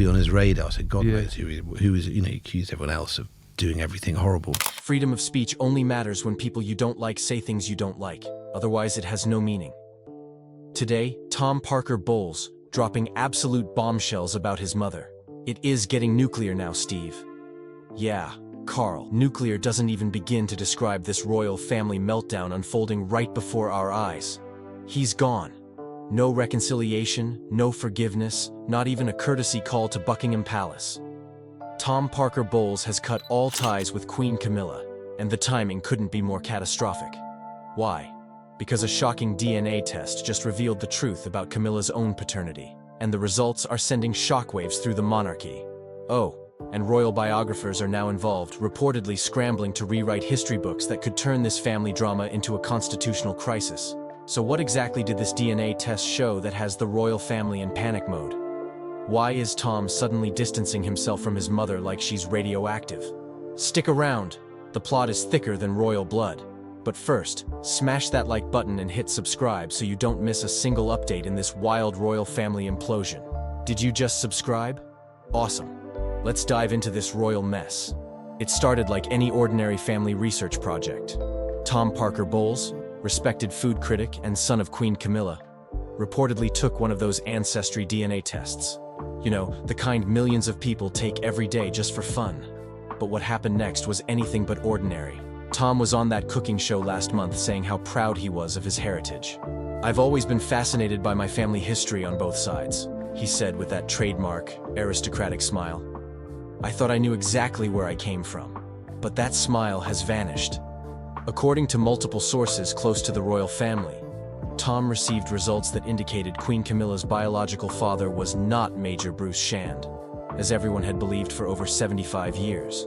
be on his radar. So God knows who is, he accused everyone else of doing everything horrible. Freedom of speech only matters when people you don't like say things you don't like. Otherwise, it has no meaning. Today, Tom Parker Bowles, dropping absolute bombshells about his mother. It is getting nuclear now, Steve. Yeah, Carl, nuclear doesn't even begin to describe this royal family meltdown unfolding right before our eyes. He's gone. No reconciliation, no forgiveness, not even a courtesy call to Buckingham Palace. Tom Parker Bowles has cut all ties with Queen Camilla, and the timing couldn't be more catastrophic. Why? Because a shocking DNA test just revealed the truth about Camilla's own paternity, and the results are sending shockwaves through the monarchy. Oh, and royal biographers are now involved, reportedly scrambling to rewrite history books that could turn this family drama into a constitutional crisis. So what exactly did this DNA test show that has the royal family in panic mode? Why is Tom suddenly distancing himself from his mother like she's radioactive? Stick around, the plot is thicker than royal blood. But first, smash that like button and hit subscribe so you don't miss a single update in this wild royal family implosion. Did you just subscribe? Awesome. Let's dive into this royal mess. It started like any ordinary family research project. Tom Parker Bowles, respected food critic and son of Queen Camilla, reportedly took one of those ancestry DNA tests. You know, the kind millions of people take every day just for fun. But what happened next was anything but ordinary. Tom was on that cooking show last month saying how proud he was of his heritage. "I've always been fascinated by my family history on both sides," he said with that trademark, aristocratic smile. "I thought I knew exactly where I came from. But that smile has vanished." According to multiple sources close to the royal family, Tom received results that indicated Queen Camilla's biological father was not Major Bruce Shand, as everyone had believed for over 75 years.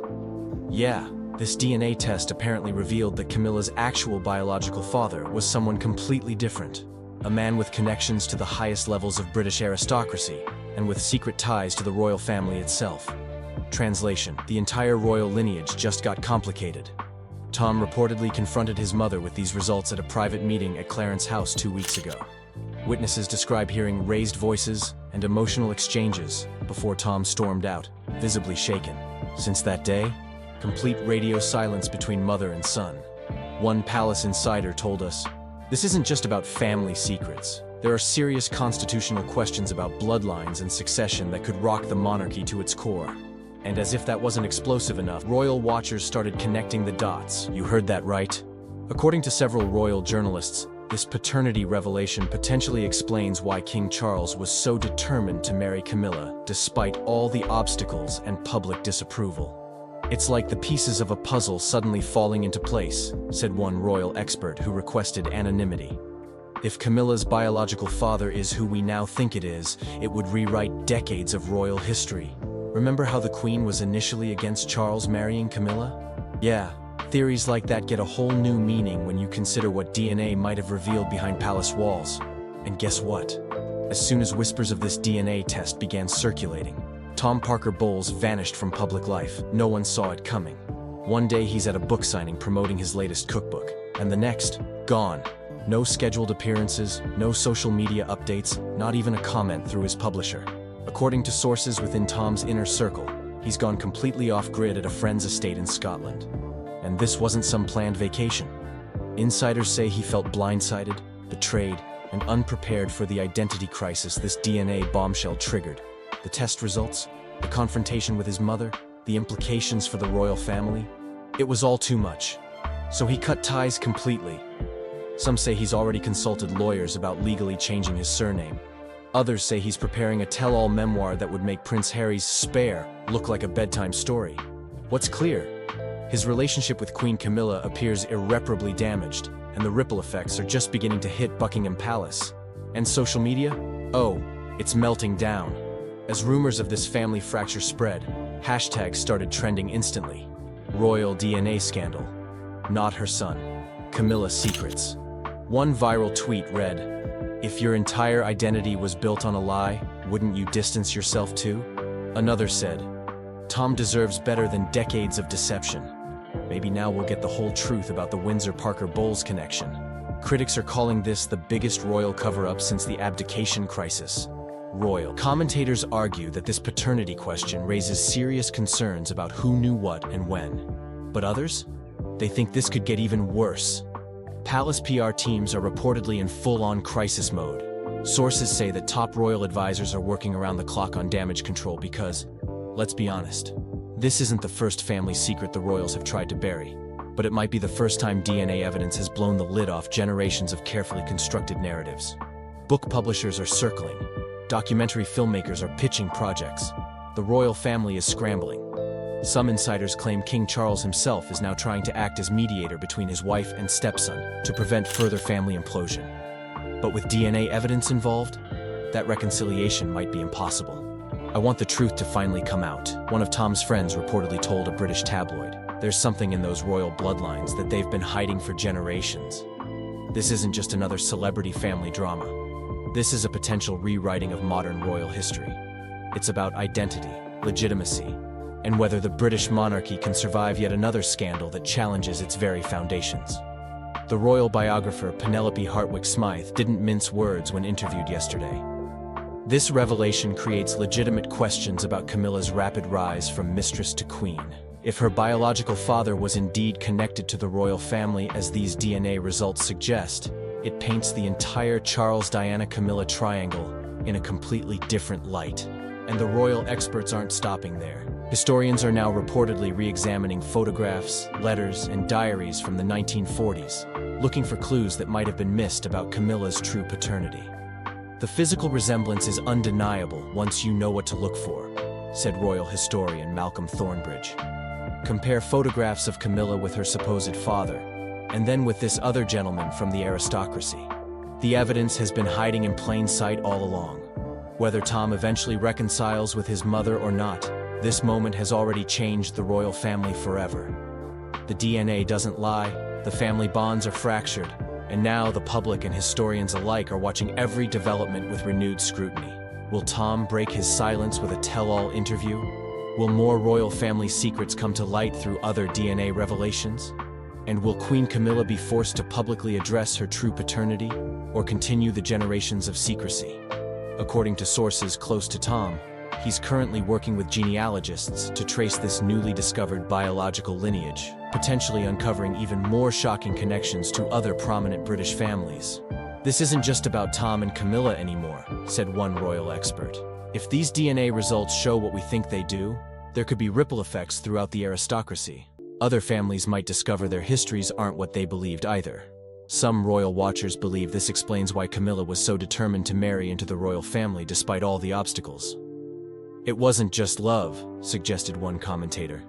Yeah, this DNA test apparently revealed that Camilla's actual biological father was someone completely different, a man with connections to the highest levels of British aristocracy, and with secret ties to the royal family itself. Translation: the entire royal lineage just got complicated. Tom reportedly confronted his mother with these results at a private meeting at Clarence House 2 weeks ago. Witnesses describe hearing raised voices and emotional exchanges before Tom stormed out, visibly shaken. Since that day, complete radio silence between mother and son. One palace insider told us, "This isn't just about family secrets. There are serious constitutional questions about bloodlines and succession that could rock the monarchy to its core." And as if that wasn't explosive enough, royal watchers started connecting the dots. You heard that right. According to several royal journalists, this paternity revelation potentially explains why King Charles was so determined to marry Camilla, despite all the obstacles and public disapproval. "It's like the pieces of a puzzle suddenly falling into place," said one royal expert who requested anonymity. "If Camilla's biological father is who we now think it is, it would rewrite decades of royal history. Remember how the Queen was initially against Charles marrying Camilla? Yeah, theories like that get a whole new meaning when you consider what DNA might have revealed behind palace walls. And guess what? As soon as whispers of this DNA test began circulating, Tom Parker Bowles vanished from public life. No one saw it coming. One day he's at a book signing promoting his latest cookbook, and the next, gone. No scheduled appearances, no social media updates, not even a comment through his publisher. According to sources within Tom's inner circle, he's gone completely off-grid at a friend's estate in Scotland. And this wasn't some planned vacation. Insiders say he felt blindsided, betrayed, and unprepared for the identity crisis this DNA bombshell triggered. The test results, the confrontation with his mother, the implications for the royal family. It was all too much. So he cut ties completely. Some say he's already consulted lawyers about legally changing his surname. Others say he's preparing a tell-all memoir that would make Prince Harry's Spare look like a bedtime story. What's clear? His relationship with Queen Camilla appears irreparably damaged, and the ripple effects are just beginning to hit Buckingham Palace. And social media? Oh, it's melting down. As rumors of this family fracture spread, hashtags started trending instantly. Royal DNA scandal. Not her son. Camilla secrets. One viral tweet read, "If your entire identity was built on a lie, wouldn't you distance yourself too?" Another said, "Tom deserves better than decades of deception. Maybe now we'll get the whole truth about the Windsor-Parker Bowles connection." Critics are calling this the biggest royal cover-up since the abdication crisis. royal. Commentators argue that this paternity question raises serious concerns about who knew what and when. But others? They think this could get even worse. Palace PR teams are reportedly in full-on crisis mode. Sources say that top royal advisors are working around the clock on damage control because, let's be honest, this isn't the first family secret the royals have tried to bury, but it might be the first time DNA evidence has blown the lid off generations of carefully constructed narratives. Book publishers are circling. Documentary filmmakers are pitching projects. The royal family is scrambling. Some insiders claim King Charles himself is now trying to act as mediator between his wife and stepson to prevent further family implosion. But with DNA evidence involved, that reconciliation might be impossible. I want the truth to finally come out, one of Tom's friends reportedly told a British tabloid. There's something in those royal bloodlines that they've been hiding for generations. This isn't just another celebrity family drama. This is a potential rewriting of modern royal history. It's about identity, legitimacy, and whether the British monarchy can survive yet another scandal that challenges its very foundations. The royal biographer Penelope Hartwick-Smythe didn't mince words when interviewed yesterday. This revelation creates legitimate questions about Camilla's rapid rise from mistress to queen. If her biological father was indeed connected to the royal family as these DNA results suggest, it paints the entire Charles-Diana-Camilla triangle in a completely different light. And the royal experts aren't stopping there. Historians are now reportedly re-examining photographs, letters, and diaries from the 1940s, looking for clues that might have been missed about Camilla's true paternity. The physical resemblance is undeniable once you know what to look for, said royal historian Malcolm Thornbridge. Compare photographs of Camilla with her supposed father, and then with this other gentleman from the aristocracy. The evidence has been hiding in plain sight all along. Whether Tom eventually reconciles with his mother or not, this moment has already changed the royal family forever. The DNA doesn't lie, the family bonds are fractured, and now the public and historians alike are watching every development with renewed scrutiny. Will Tom break his silence with a tell-all interview? Will more royal family secrets come to light through other DNA revelations? And will Queen Camilla be forced to publicly address her true paternity, or continue the generations of secrecy? According to sources close to Tom, he's currently working with genealogists to trace this newly discovered biological lineage, potentially uncovering even more shocking connections to other prominent British families. This isn't just about Tom and Camilla anymore, said one royal expert. If these DNA results show what we think they do, there could be ripple effects throughout the aristocracy. Other families might discover their histories aren't what they believed either. Some royal watchers believe this explains why Camilla was so determined to marry into the royal family despite all the obstacles. It wasn't just love, suggested one commentator.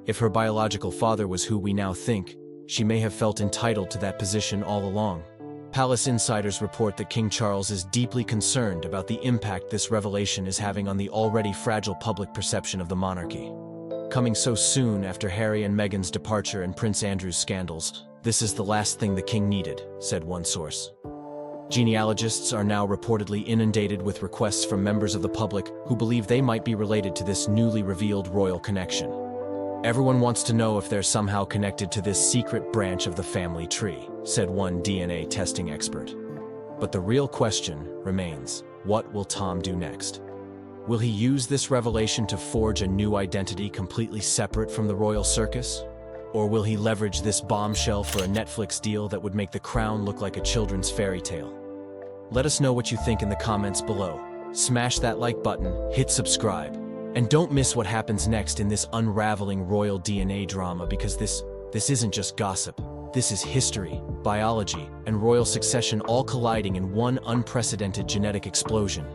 If her biological father was who we now think, she may have felt entitled to that position all along. Palace insiders report that King Charles is deeply concerned about the impact this revelation is having on the already fragile public perception of the monarchy. Coming so soon after Harry and Meghan's departure and Prince Andrew's scandals, this is the last thing the king needed, said one source. Genealogists are now reportedly inundated with requests from members of the public who believe they might be related to this newly revealed royal connection. Everyone wants to know if they're somehow connected to this secret branch of the family tree, said one DNA testing expert. But the real question remains, what will Tom do next? Will he use this revelation to forge a new identity completely separate from the royal circus? Or will he leverage this bombshell for a Netflix deal that would make The Crown look like a children's fairy tale? Let us know what you think in the comments below. Smash that like button, hit subscribe, and don't miss what happens next in this unraveling royal DNA drama, because this isn't just gossip. This is history, biology, and royal succession all colliding in one unprecedented genetic explosion.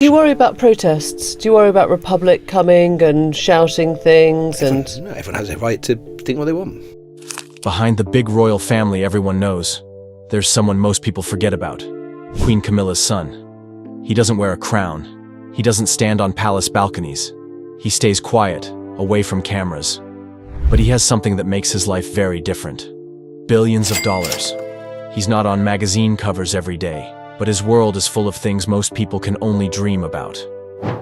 Do you worry about protests? Do you worry about Republic coming and shouting things Everyone has a right to think what they want. Behind the big royal family everyone knows, there's someone most people forget about. Queen Camilla's son. He doesn't wear a crown. He doesn't stand on palace balconies. He stays quiet, away from cameras. But he has something that makes his life very different. Billions of dollars. He's not on magazine covers every day, but his world is full of things most people can only dream about.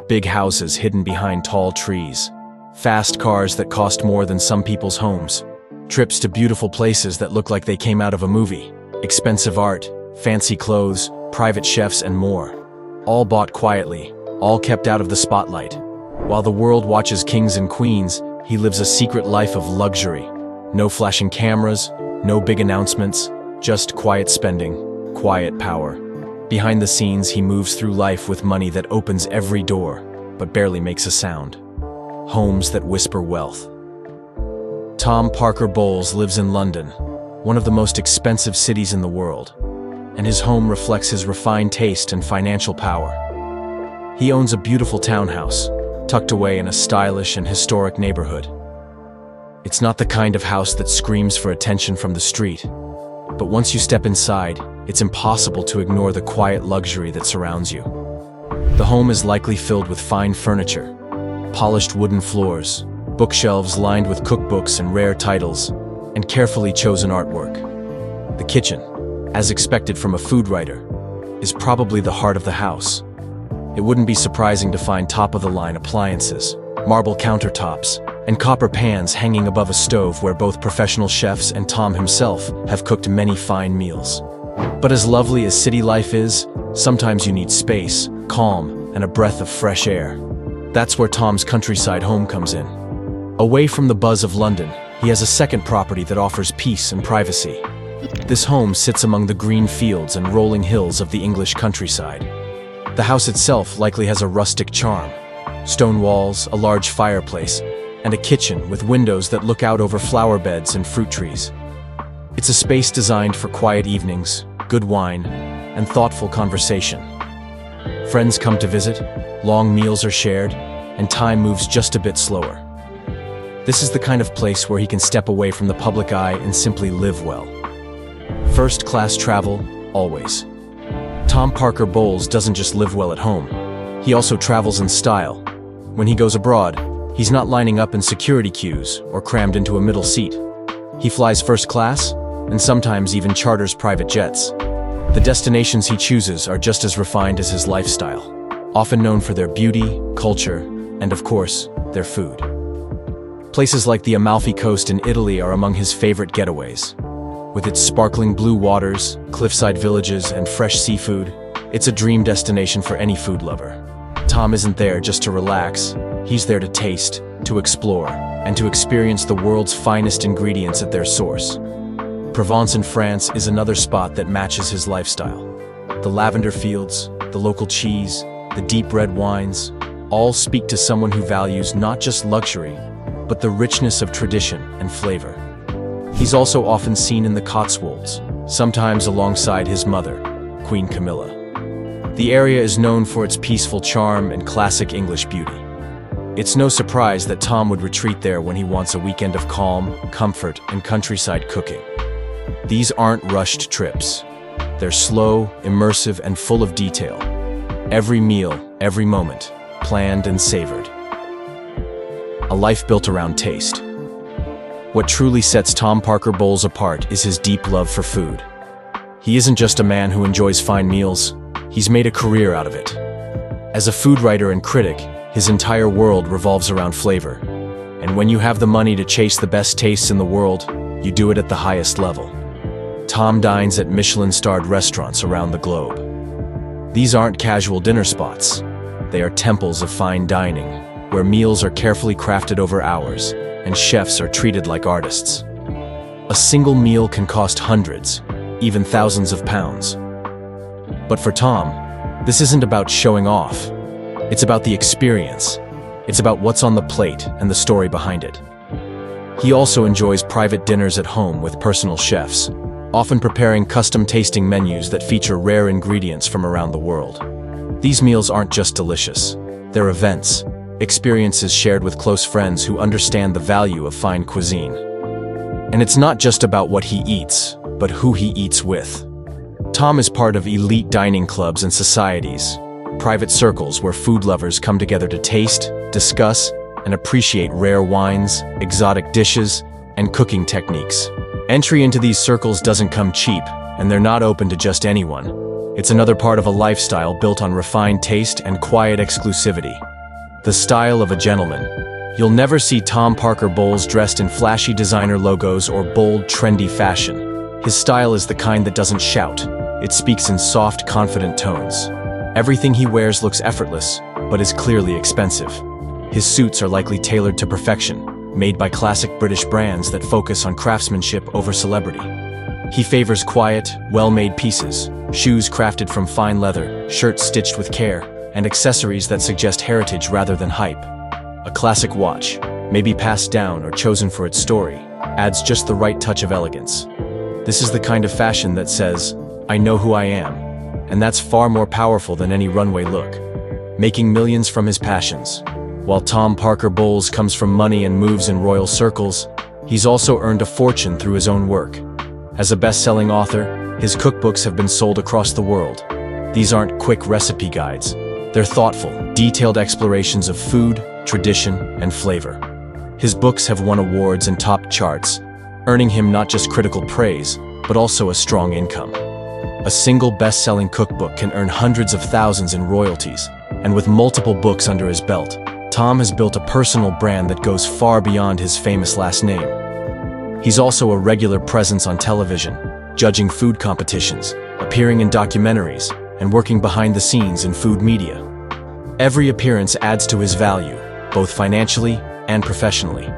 Big houses hidden behind tall trees. Fast cars that cost more than some people's homes. Trips to beautiful places that look like they came out of a movie. Expensive art, fancy clothes, private chefs, and more. All bought quietly, all kept out of the spotlight. While the world watches kings and queens, he lives a secret life of luxury. No flashing cameras, no big announcements, just quiet spending, quiet power. Behind the scenes, he moves through life with money that opens every door, but barely makes a sound. Homes that whisper wealth. Tom Parker Bowles lives in London, one of the most expensive cities in the world, and his home reflects his refined taste and financial power. He owns a beautiful townhouse, tucked away in a stylish and historic neighborhood. It's not the kind of house that screams for attention from the street, but once you step inside, it's impossible to ignore the quiet luxury that surrounds you. The home is likely filled with fine furniture, polished wooden floors, bookshelves lined with cookbooks and rare titles, and carefully chosen artwork. The kitchen, as expected from a food writer, is probably the heart of the house. It wouldn't be surprising to find top-of-the-line appliances, marble countertops, and copper pans hanging above a stove where both professional chefs and Tom himself have cooked many fine meals. But as lovely as city life is, sometimes you need space, calm, and a breath of fresh air. That's where Tom's countryside home comes in. Away from the buzz of London, he has a second property that offers peace and privacy. This home sits among the green fields and rolling hills of the English countryside. The house itself likely has a rustic charm. Stone walls, a large fireplace, and a kitchen with windows that look out over flower beds and fruit trees. It's a space designed for quiet evenings, good wine, and thoughtful conversation. Friends come to visit, long meals are shared, and time moves just a bit slower. This is the kind of place where he can step away from the public eye and simply live well. First-class travel, always. Tom Parker Bowles doesn't just live well at home. He also travels in style. When he goes abroad, he's not lining up in security queues or crammed into a middle seat. He flies first class and sometimes even charters private jets. The destinations he chooses are just as refined as his lifestyle, often known for their beauty, culture, and of course, their food. Places like the Amalfi Coast in Italy are among his favorite getaways. With its sparkling blue waters, cliffside villages, and fresh seafood, it's a dream destination for any food lover. Tom isn't there just to relax. He's there to taste, to explore, and to experience the world's finest ingredients at their source. Provence in France is another spot that matches his lifestyle. The lavender fields, the local cheese, the deep red wines, all speak to someone who values not just luxury, but the richness of tradition and flavor. He's also often seen in the Cotswolds, sometimes alongside his mother, Queen Camilla. The area is known for its peaceful charm and classic English beauty. It's no surprise that Tom would retreat there when he wants a weekend of calm, comfort, and countryside cooking. These aren't rushed trips. They're slow, immersive, and full of detail. Every meal, every moment, planned and savored. A life built around taste. What truly sets Tom Parker Bowles apart is his deep love for food. He isn't just a man who enjoys fine meals, he's made a career out of it. As a food writer and critic, his entire world revolves around flavor. And when you have the money to chase the best tastes in the world, you do it at the highest level. Tom dines at Michelin-starred restaurants around the globe. These aren't casual dinner spots. They are temples of fine dining, where meals are carefully crafted over hours, and chefs are treated like artists. A single meal can cost hundreds, even thousands of pounds. But for Tom, this isn't about showing off. It's about the experience. It's about what's on the plate and the story behind it. He also enjoys private dinners at home with personal chefs, often preparing custom tasting menus that feature rare ingredients from around the world. These meals aren't just delicious. They're events, experiences shared with close friends who understand the value of fine cuisine. And it's not just about what he eats, but who he eats with. Tom is part of elite dining clubs and societies, private circles where food lovers come together to taste, discuss, and appreciate rare wines, exotic dishes, and cooking techniques. Entry into these circles doesn't come cheap, and they're not open to just anyone. It's another part of a lifestyle built on refined taste and quiet exclusivity. The style of a gentleman. You'll never see Tom Parker Bowles dressed in flashy designer logos or bold, trendy fashion. His style is the kind that doesn't shout. It speaks in soft, confident tones. Everything he wears looks effortless, but is clearly expensive. His suits are likely tailored to perfection, made by classic British brands that focus on craftsmanship over celebrity. He favors quiet, well-made pieces, shoes crafted from fine leather, shirts stitched with care, and accessories that suggest heritage rather than hype. A classic watch, maybe passed down or chosen for its story, adds just the right touch of elegance. This is the kind of fashion that says, "I know who I am," and that's far more powerful than any runway look. Making millions from his passions. While Tom Parker Bowles comes from money and moves in royal circles, he's also earned a fortune through his own work. As a best-selling author, his cookbooks have been sold across the world. These aren't quick recipe guides. They're thoughtful, detailed explorations of food, tradition, and flavor. His books have won awards and topped charts, earning him not just critical praise, but also a strong income. A single best-selling cookbook can earn hundreds of thousands in royalties, and with multiple books under his belt, Tom has built a personal brand that goes far beyond his famous last name. He's also a regular presence on television, judging food competitions, appearing in documentaries, and working behind the scenes in food media. Every appearance adds to his value, both financially and professionally.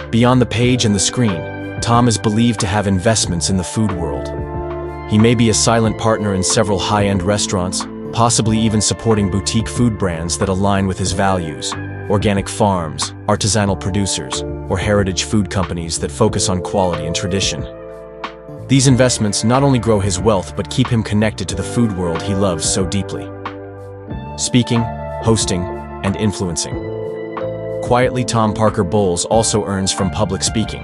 Beyond the page and the screen, Tom is believed to have investments in the food world. He may be a silent partner in several high-end restaurants, possibly even supporting boutique food brands that align with his values, organic farms, artisanal producers, or heritage food companies that focus on quality and tradition. These investments not only grow his wealth but keep him connected to the food world he loves so deeply. Speaking, hosting, and influencing. Quietly, Tom Parker Bowles also earns from public speaking.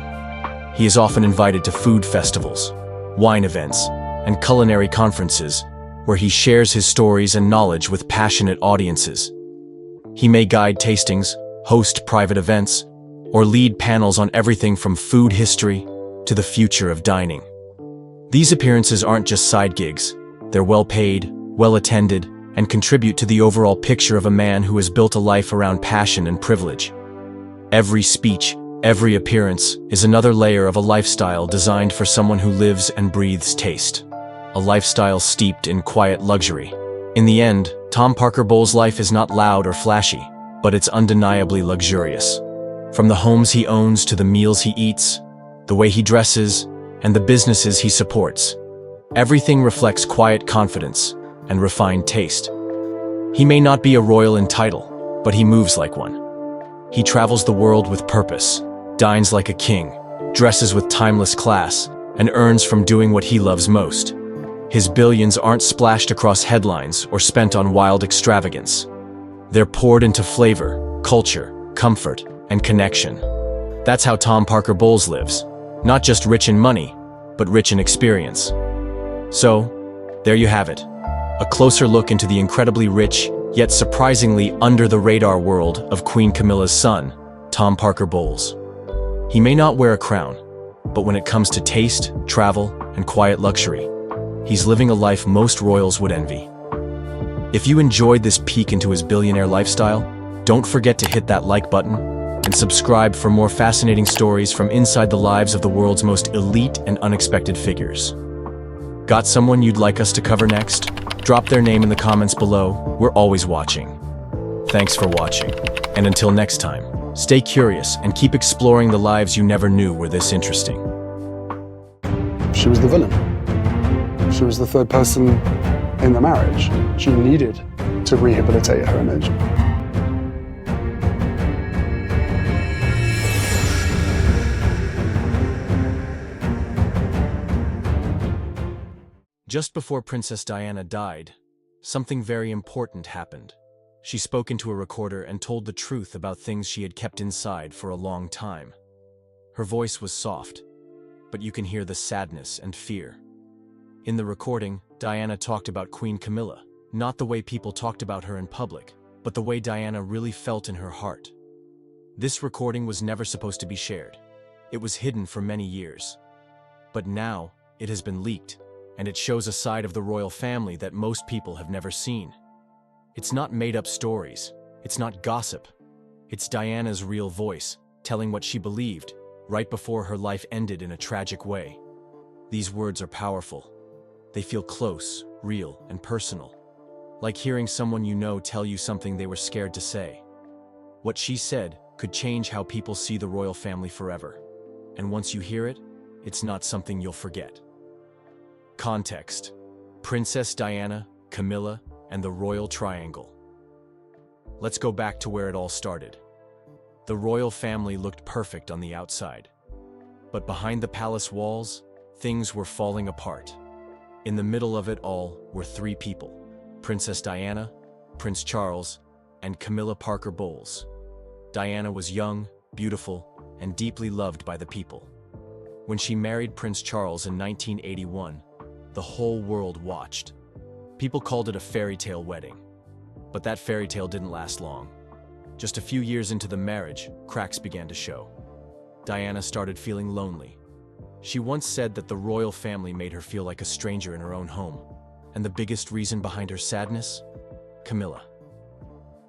He is often invited to food festivals, wine events, and culinary conferences, where he shares his stories and knowledge with passionate audiences. He may guide tastings, host private events, or lead panels on everything from food history to the future of dining. These appearances aren't just side gigs. They're well-paid, well-attended, and contribute to the overall picture of a man who has built a life around passion and privilege. Every speech, every appearance is another layer of a lifestyle designed for someone who lives and breathes taste. A lifestyle steeped in quiet luxury. In the end, Tom Parker Bowles' life is not loud or flashy, but it's undeniably luxurious. From the homes he owns to the meals he eats, the way he dresses, and the businesses he supports, everything reflects quiet confidence and refined taste. He may not be a royal in title, but he moves like one. He travels the world with purpose, dines like a king, dresses with timeless class, and earns from doing what he loves most. His billions aren't splashed across headlines or spent on wild extravagance. They're poured into flavor, culture, comfort, and connection. That's how Tom Parker Bowles lives. Not just rich in money, but rich in experience. So, there you have it. A closer look into the incredibly rich, yet surprisingly under-the-radar world of Queen Camilla's son, Tom Parker Bowles. He may not wear a crown, but when it comes to taste, travel, and quiet luxury, he's living a life most royals would envy. If you enjoyed this peek into his billionaire lifestyle, don't forget to hit that like button and subscribe for more fascinating stories from inside the lives of the world's most elite and unexpected figures. Got someone you'd like us to cover next? Drop their name in the comments below. We're always watching. Thanks for watching, and until next time, stay curious and keep exploring the lives you never knew were this interesting. She was the villain. She was the third person in the marriage. She needed to rehabilitate her image. Just before Princess Diana died, something very important happened. She spoke into a recorder and told the truth about things she had kept inside for a long time. Her voice was soft, but you can hear the sadness and fear. In the recording, Diana talked about Queen Camilla, not the way people talked about her in public, but the way Diana really felt in her heart. This recording was never supposed to be shared. It was hidden for many years. But now, it has been leaked, and it shows a side of the royal family that most people have never seen. It's not made-up stories. It's not gossip. It's Diana's real voice, telling what she believed, right before her life ended in a tragic way. These words are powerful. They feel close, real, and personal. like hearing someone you know tell you something they were scared to say. What she said could change how people see the royal family forever. And once you hear it, it's not something you'll forget. Context: Princess Diana, Camilla, and the Royal Triangle. Let's go back to where it all started. The royal family looked perfect on the outside. But behind the palace walls, things were falling apart. In the middle of it all were three people: Princess Diana, Prince Charles, and Camilla Parker Bowles. Diana was young, beautiful, and deeply loved by the people. When she married Prince Charles in 1981, the whole world watched. People called it a fairy tale wedding. But that fairy tale didn't last long. Just a few years into the marriage, cracks began to show. Diana started feeling lonely. She once said that the royal family made her feel like a stranger in her own home. And the biggest reason behind her sadness? Camilla.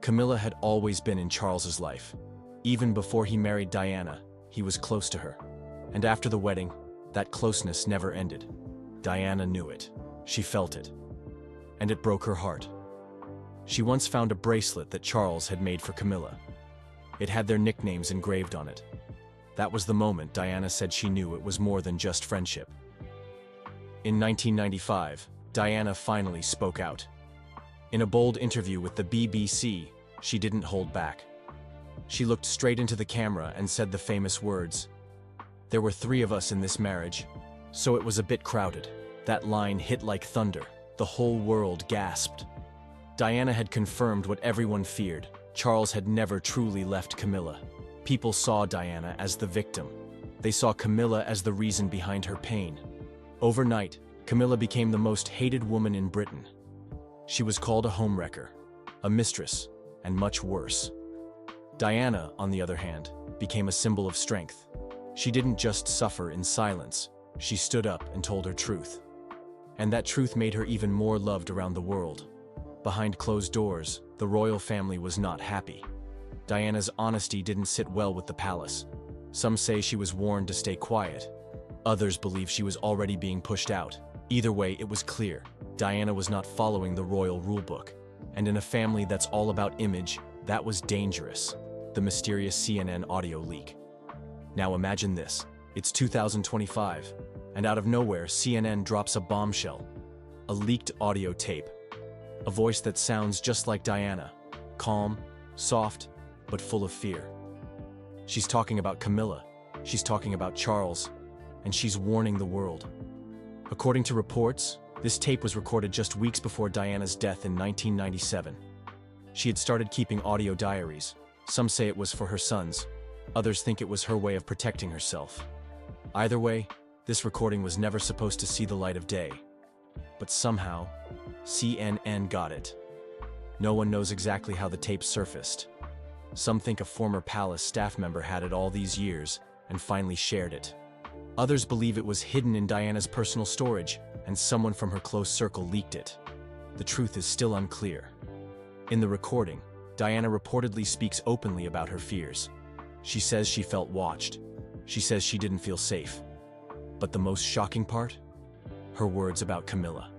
Camilla had always been in Charles's life. Even before he married Diana, he was close to her. And after the wedding, that closeness never ended. Diana knew it. She felt it. And it broke her heart. She once found a bracelet that Charles had made for Camilla. It had their nicknames engraved on it. That was the moment Diana said she knew it was more than just friendship. In 1995, Diana finally spoke out. In a bold interview with the BBC, she didn't hold back. She looked straight into the camera and said the famous words, "There were three of us in this marriage, so it was a bit crowded." That line hit like thunder. The whole world gasped. Diana had confirmed what everyone feared. Charles had never truly left Camilla. People saw Diana as the victim. They saw Camilla as the reason behind her pain. Overnight, Camilla became the most hated woman in Britain. She was called a homewrecker, a mistress, and much worse. Diana, on the other hand, became a symbol of strength. She didn't just suffer in silence. She stood up and told her truth. And that truth made her even more loved around the world. Behind closed doors, the royal family was not happy. Diana's honesty didn't sit well with the palace. Some say she was warned to stay quiet. Others believe she was already being pushed out. Either way, it was clear. Diana was not following the royal rulebook. And in a family that's all about image, that was dangerous. The mysterious CNN audio leak. Now imagine this. It's 2025, and out of nowhere, CNN drops a bombshell. A leaked audio tape. A voice that sounds just like Diana. Calm, soft, but full of fear. She's talking about Camilla. She's talking about Charles. And she's warning the world. According to reports, this tape was recorded just weeks before Diana's death in 1997. She had started keeping audio diaries. Some say it was for her sons. Others think it was her way of protecting herself. Either way, this recording was never supposed to see the light of day. But somehow, CNN got it. No one knows exactly how the tape surfaced. Some think a former palace staff member had it all these years and finally shared it. Others believe it was hidden in Diana's personal storage and someone from her close circle leaked it. The truth is still unclear. In the recording, Diana reportedly speaks openly about her fears. She says she felt watched. She says she didn't feel safe. But the most shocking part? Her words about Camilla.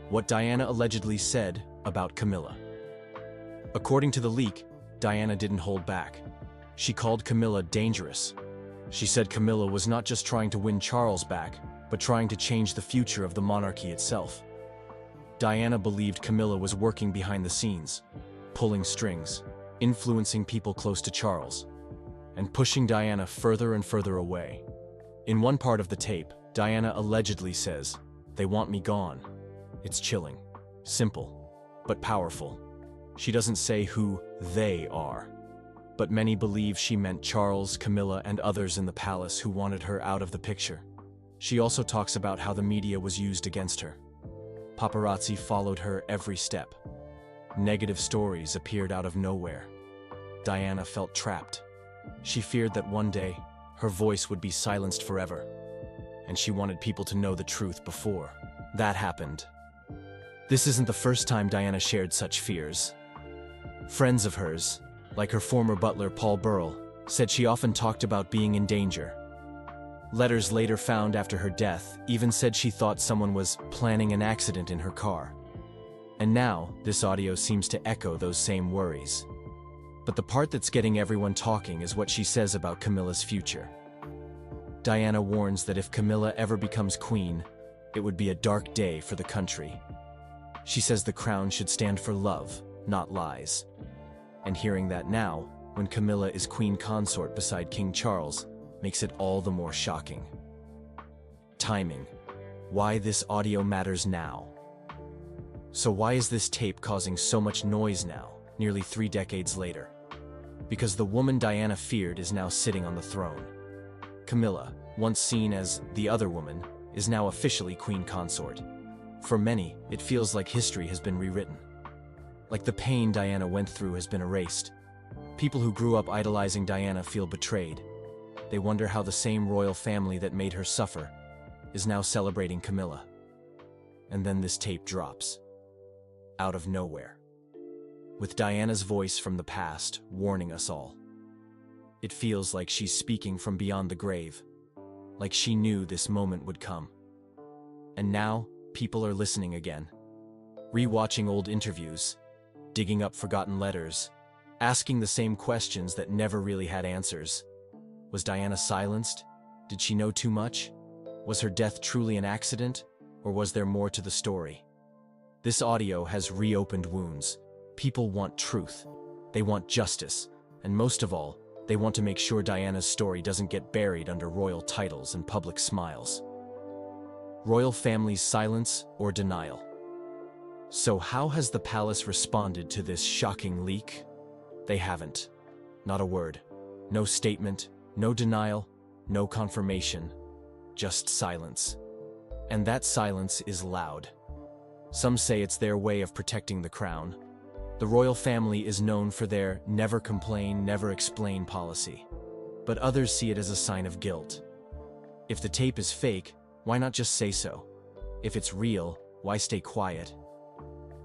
What Diana allegedly said about Camilla. According to the leak, Diana didn't hold back. She called Camilla dangerous. She said Camilla was not just trying to win Charles back, but trying to change the future of the monarchy itself. Diana believed Camilla was working behind the scenes, pulling strings, influencing people close to Charles, and pushing Diana further and further away. In one part of the tape, Diana allegedly says, "They want me gone." It's chilling, simple, but powerful. She doesn't say who they are, but many believe she meant Charles, Camilla, and others in the palace who wanted her out of the picture. She also talks about how the media was used against her. Paparazzi followed her every step. Negative stories appeared out of nowhere. Diana felt trapped. She feared that one day, her voice would be silenced forever. And she wanted people to know the truth before that happened. This isn't the first time Diana shared such fears. Friends of hers, like her former butler Paul Burrell, said she often talked about being in danger. Letters later found after her death even said she thought someone was planning an accident in her car. And now, this audio seems to echo those same worries. But the part that's getting everyone talking is what she says about Camilla's future. Diana warns that if Camilla ever becomes queen, it would be a dark day for the country. She says the crown should stand for love, not lies. And hearing that now, when Camilla is queen consort beside King Charles, makes it all the more shocking. Timing. Why this audio matters now. So why is this tape causing so much noise now, nearly 3 decades later? Because the woman Diana feared is now sitting on the throne. Camilla, once seen as the other woman, is now officially queen consort. For many, it feels like history has been rewritten. Like the pain Diana went through has been erased. People who grew up idolizing Diana feel betrayed. They wonder how the same royal family that made her suffer is now celebrating Camilla. And then this tape drops. Out of nowhere. With Diana's voice from the past warning us all. It feels like she's speaking from beyond the grave. Like she knew this moment would come. And now, people are listening again. Rewatching old interviews, digging up forgotten letters, asking the same questions that never really had answers. Was Diana silenced? Did she know too much? Was her death truly an accident? Or was there more to the story? This audio has reopened wounds. People want truth. They want justice. And most of all, they want to make sure Diana's story doesn't get buried under royal titles and public smiles. Royal family's silence or denial. So how has the palace responded to this shocking leak? They haven't. Not a word. No statement, no denial, no confirmation. Just silence. And that silence is loud. Some say it's their way of protecting the crown. The royal family is known for their never complain, never explain policy. But others see it as a sign of guilt. If the tape is fake, why not just say so? If it's real, why stay quiet?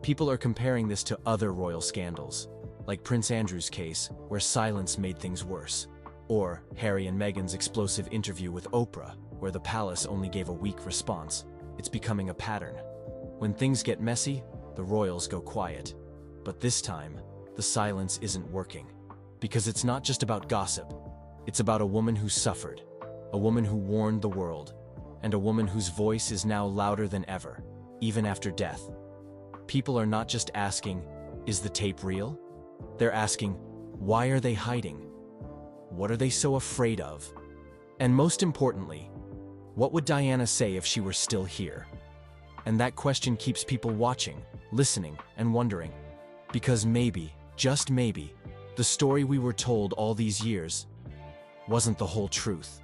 People are comparing this to other royal scandals, like Prince Andrew's case, where silence made things worse. Or Harry and Meghan's explosive interview with Oprah, where the palace only gave a weak response. It's becoming a pattern. When things get messy, the royals go quiet. But this time, the silence isn't working. Because it's not just about gossip. It's about a woman who suffered, a woman who warned the world, and a woman whose voice is now louder than ever, even after death. People are not just asking, is the tape real? They're asking, why are they hiding? What are they so afraid of? And most importantly, what would Diana say if she were still here? And that question keeps people watching, listening, and wondering. Because maybe, just maybe, the story we were told all these years wasn't the whole truth.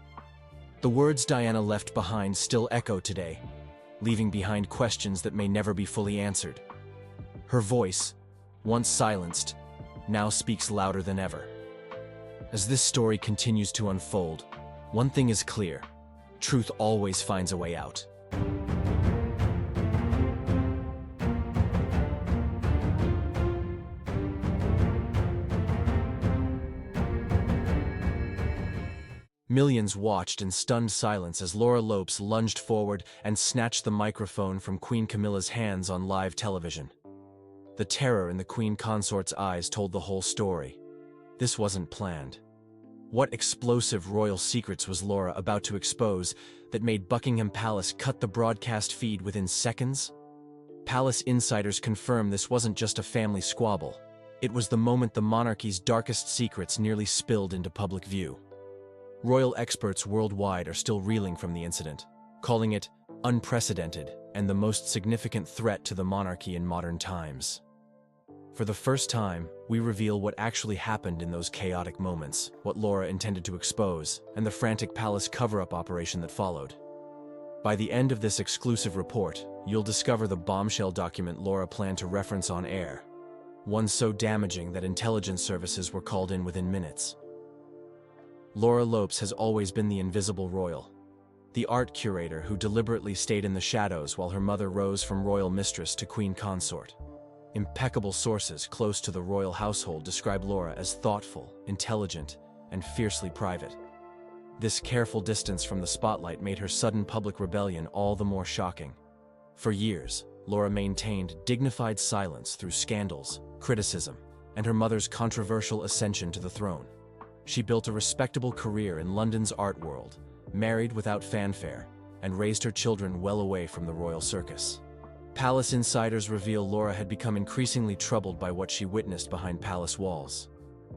The words Diana left behind still echo today, leaving behind questions that may never be fully answered. Her voice, once silenced, now speaks louder than ever. As this story continues to unfold, one thing is clear: truth always finds a way out. Millions watched in stunned silence as Laura Lopes lunged forward and snatched the microphone from Queen Camilla's hands on live television. The terror in the Queen Consort's eyes told the whole story. This wasn't planned. What explosive royal secrets was Laura about to expose that made Buckingham Palace cut the broadcast feed within seconds? Palace insiders confirm this wasn't just a family squabble. It was the moment the monarchy's darkest secrets nearly spilled into public view. Royal experts worldwide are still reeling from the incident, calling it unprecedented and the most significant threat to the monarchy in modern times. For the first time, we reveal what actually happened in those chaotic moments, what Laura intended to expose, and the frantic palace cover-up operation that followed. By the end of this exclusive report, you'll discover the bombshell document Laura planned to reference on air, one so damaging that intelligence services were called in within minutes. Laura Lopes has always been the invisible royal, the art curator who deliberately stayed in the shadows while her mother rose from royal mistress to queen consort. Impeccable sources close to the royal household describe Laura as thoughtful, intelligent, and fiercely private. This careful distance from the spotlight made her sudden public rebellion all the more shocking. For years, Laura maintained dignified silence through scandals, criticism, and her mother's controversial ascension to the throne. She built a respectable career in London's art world, married without fanfare, and raised her children well away from the royal circus. Palace insiders reveal Laura had become increasingly troubled by what she witnessed behind palace walls.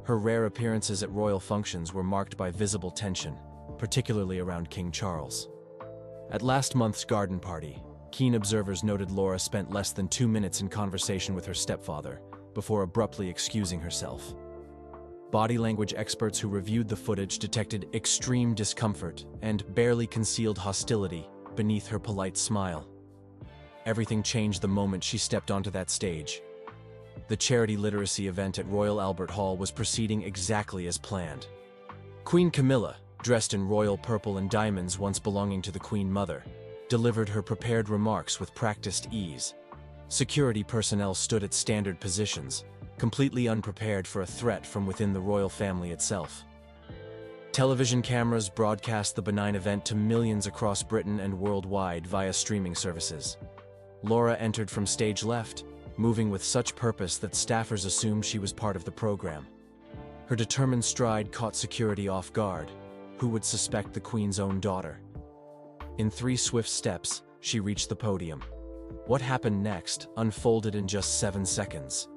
Her rare appearances at royal functions were marked by visible tension, particularly around King Charles. At last month's garden party, keen observers noted Laura spent less than 2 minutes in conversation with her stepfather, before abruptly excusing herself. Body language experts who reviewed the footage detected extreme discomfort and barely concealed hostility beneath her polite smile. Everything changed the moment she stepped onto that stage. The charity literacy event at Royal Albert Hall was proceeding exactly as planned. Queen Camilla, dressed in royal purple and diamonds once belonging to the Queen Mother, delivered her prepared remarks with practiced ease. Security personnel stood at standard positions, completely unprepared for a threat from within the royal family itself. Television cameras broadcast the benign event to millions across Britain and worldwide via streaming services. Laura entered from stage left, moving with such purpose that staffers assumed she was part of the program. Her determined stride caught security off guard. Who would suspect the Queen's own daughter? In 3 swift steps, she reached the podium. What happened next unfolded in just 7 seconds.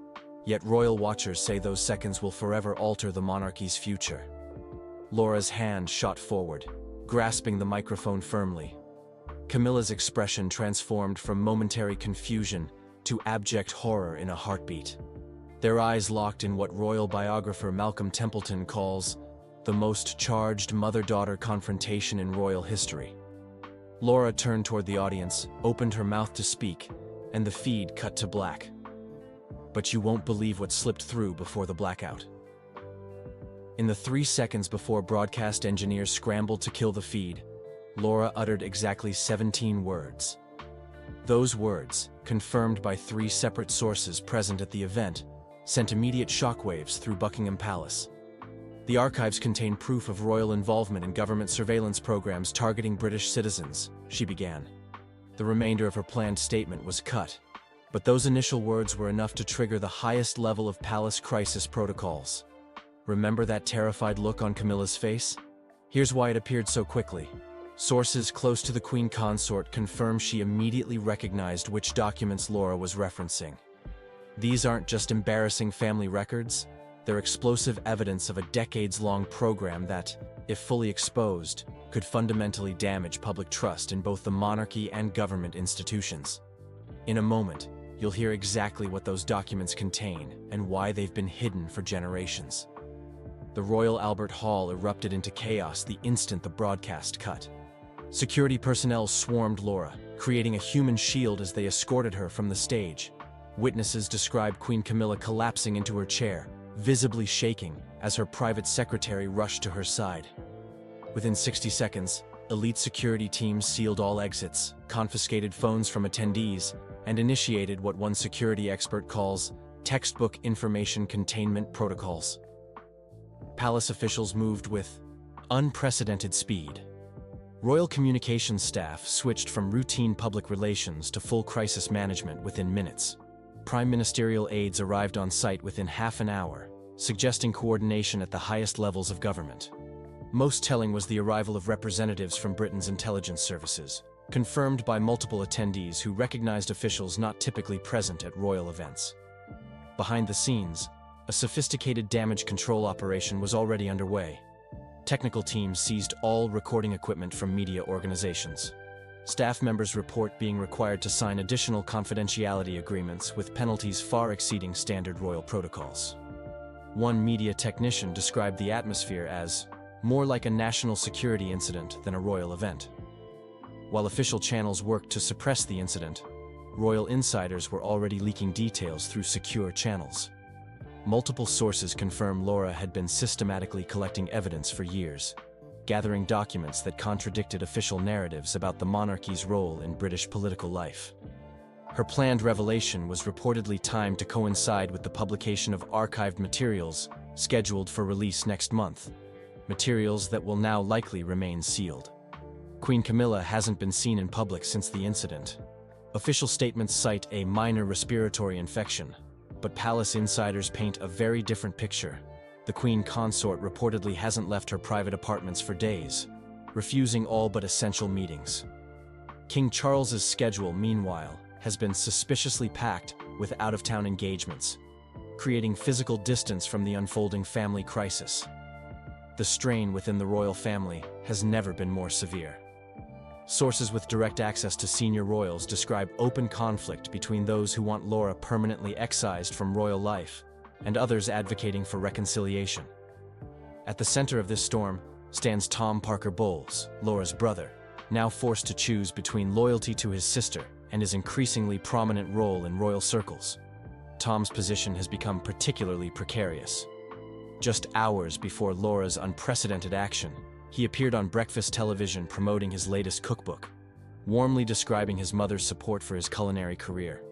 Yet royal watchers say those seconds will forever alter the monarchy's future. Laura's hand shot forward, grasping the microphone firmly. Camilla's expression transformed from momentary confusion to abject horror in a heartbeat. Their eyes locked in what royal biographer Malcolm Templeton calls the most charged mother-daughter confrontation in royal history. Laura turned toward the audience, opened her mouth to speak, and the feed cut to black. But you won't believe what slipped through before the blackout. In the 3 seconds before broadcast engineers scrambled to kill the feed, Laura uttered exactly 17 words. Those words, confirmed by 3 separate sources present at the event, sent immediate shockwaves through Buckingham Palace. The archives contain proof of royal involvement in government surveillance programs targeting British citizens, she began. The remainder of her planned statement was cut, but those initial words were enough to trigger the highest level of palace crisis protocols. Remember that terrified look on Camilla's face? Here's why it appeared so quickly. Sources close to the Queen Consort confirm she immediately recognized which documents Laura was referencing. These aren't just embarrassing family records, they're explosive evidence of a decades-long program that, if fully exposed, could fundamentally damage public trust in both the monarchy and government institutions. In a moment, you'll hear exactly what those documents contain and why they've been hidden for generations. The Royal Albert Hall erupted into chaos the instant the broadcast cut. Security personnel swarmed Laura, creating a human shield as they escorted her from the stage. Witnesses described Queen Camilla collapsing into her chair, visibly shaking as her private secretary rushed to her side. Within 60 seconds, elite security teams sealed all exits, confiscated phones from attendees, and initiated what one security expert calls textbook information containment protocols. Palace officials moved with unprecedented speed. Royal communications staff switched from routine public relations to full crisis management within minutes. Prime ministerial aides arrived on site within half an hour, suggesting coordination at the highest levels of government. Most telling was the arrival of representatives from Britain's intelligence services, confirmed by multiple attendees who recognized officials not typically present at royal events. Behind the scenes, a sophisticated damage control operation was already underway. Technical teams seized all recording equipment from media organizations. Staff members report being required to sign additional confidentiality agreements with penalties far exceeding standard royal protocols. One media technician described the atmosphere as more like a national security incident than a royal event. While official channels worked to suppress the incident, royal insiders were already leaking details through secure channels. Multiple sources confirm Laura had been systematically collecting evidence for years, gathering documents that contradicted official narratives about the monarchy's role in British political life. Her planned revelation was reportedly timed to coincide with the publication of archived materials scheduled for release next month, materials that will now likely remain sealed. Queen Camilla hasn't been seen in public since the incident. Official statements cite a minor respiratory infection, but palace insiders paint a very different picture. The queen consort reportedly hasn't left her private apartments for days, refusing all but essential meetings. King Charles's schedule, meanwhile, has been suspiciously packed with out-of-town engagements, creating physical distance from the unfolding family crisis. The strain within the royal family has never been more severe. Sources with direct access to senior royals describe open conflict between those who want Laura permanently excised from royal life and others advocating for reconciliation. At the center of this storm stands Tom Parker Bowles, Laura's brother, now forced to choose between loyalty to his sister and his increasingly prominent role in royal circles. Tom's position has become particularly precarious. Just hours before Laura's unprecedented action, he appeared on breakfast television promoting his latest cookbook, warmly describing his mother's support for his culinary career.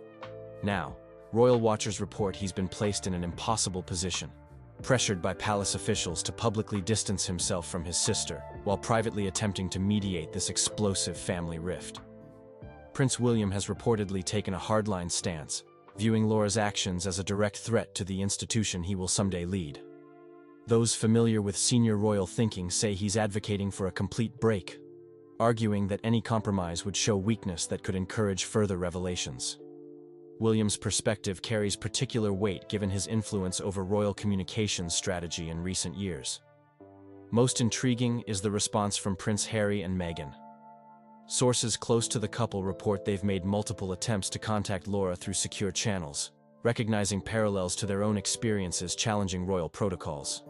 Now, royal watchers report he's been placed in an impossible position, pressured by palace officials to publicly distance himself from his sister, while privately attempting to mediate this explosive family rift. Prince William has reportedly taken a hardline stance, viewing Laura's actions as a direct threat to the institution he will someday lead. Those familiar with senior royal thinking say he's advocating for a complete break, arguing that any compromise would show weakness that could encourage further revelations. William's perspective carries particular weight given his influence over royal communications strategy in recent years. Most intriguing is the response from Prince Harry and Meghan. Sources close to the couple report they've made multiple attempts to contact Laura through secure channels, recognizing parallels to their own experiences challenging royal protocols.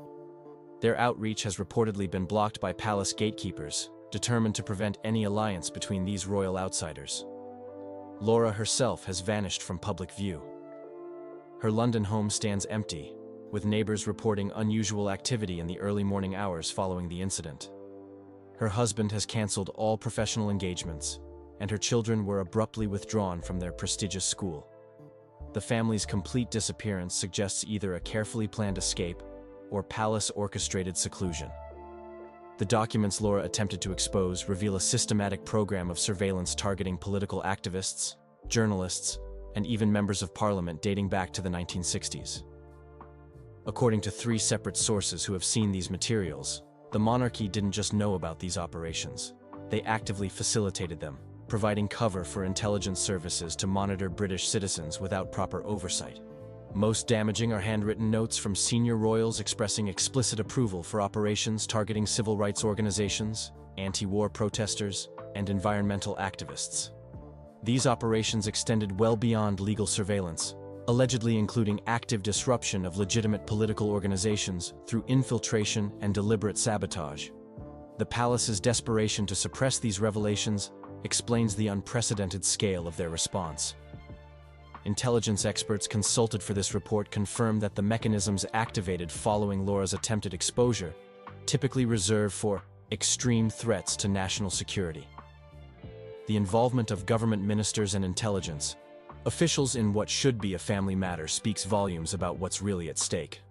Their outreach has reportedly been blocked by palace gatekeepers, determined to prevent any alliance between these royal outsiders. Laura herself has vanished from public view. Her London home stands empty, with neighbors reporting unusual activity in the early morning hours following the incident. Her husband has cancelled all professional engagements, and her children were abruptly withdrawn from their prestigious school. The family's complete disappearance suggests either a carefully planned escape or palace-orchestrated seclusion. The documents Laura attempted to expose reveal a systematic program of surveillance targeting political activists, journalists, and even members of parliament dating back to the 1960s. According to 3 separate sources who have seen these materials, the monarchy didn't just know about these operations. They actively facilitated them, providing cover for intelligence services to monitor British citizens without proper oversight. Most damaging are handwritten notes from senior royals expressing explicit approval for operations targeting civil rights organizations, anti-war protesters, and environmental activists. These operations extended well beyond legal surveillance, allegedly including active disruption of legitimate political organizations through infiltration and deliberate sabotage. The palace's desperation to suppress these revelations explains the unprecedented scale of their response. Intelligence experts consulted for this report confirmed that the mechanisms activated following Laura's attempted exposure typically reserve for extreme threats to national security. The involvement of government ministers and intelligence officials in what should be a family matter speaks volumes about what's really at stake.